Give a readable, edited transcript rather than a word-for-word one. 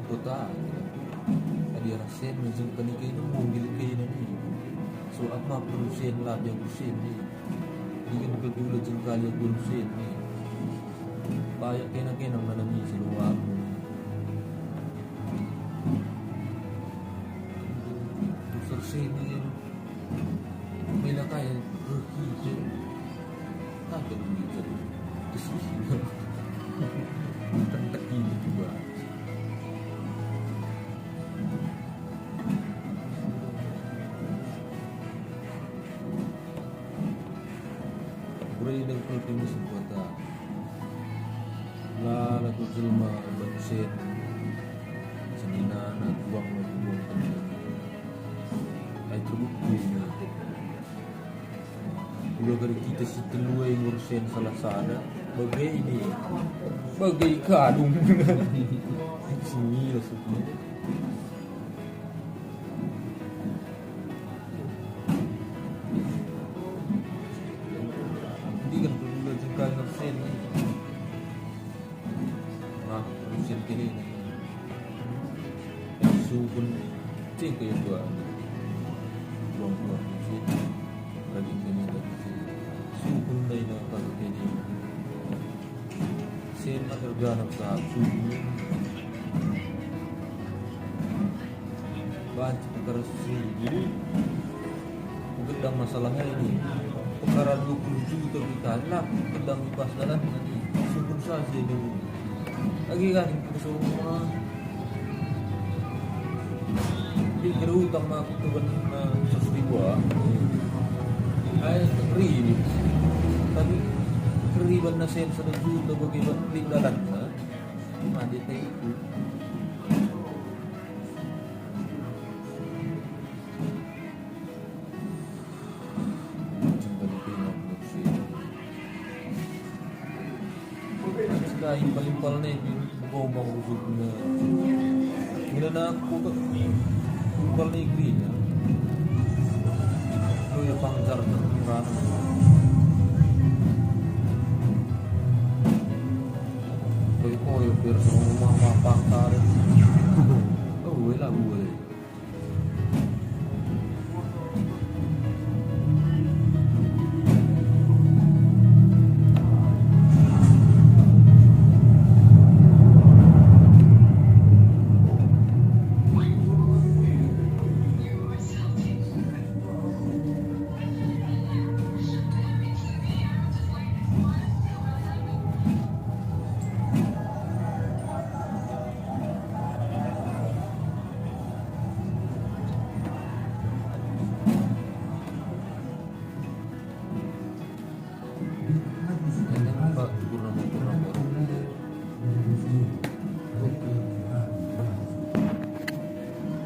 kota ada rasen macam kayak itu mobil kayak ini so apa produsen lah dia produsen ni dia kan kalau jengkal dia produsen ni banyak kena mana ni seluar produsen ni bila kaya berhijau tak ada berhijau kesini tentak ini juga Beri dan kultimi sempurna lah lagu jelma bersen senina nak buang tenang ay terbukti ni bila kali kita si telua yang ngurusin salah sana bagai ini bagai kadung sini lah sebenarnya hindi kan perlu jengkal ngurusin ni ngurusin kini ni su pun cek yang dua buang ngurusin lagi kini su pun dah nak kalau kini sen kerja nak sahab su banci perkara susi jadi gedang masalahnya ini perkara 20 juta kita lah gedang di pas dalam nanti sukun saja dulu lagi kan itu semua di kerutang aku tu kan sesuatu ay keri ni tapi keri benda sen sudah juta bagi tinggalan na mandi teh itu impal-impal ni bombang rusuk na gila na aku tu impal negeri ya tu ya pangjar na rana koyo biar semua mama pangkar oh wala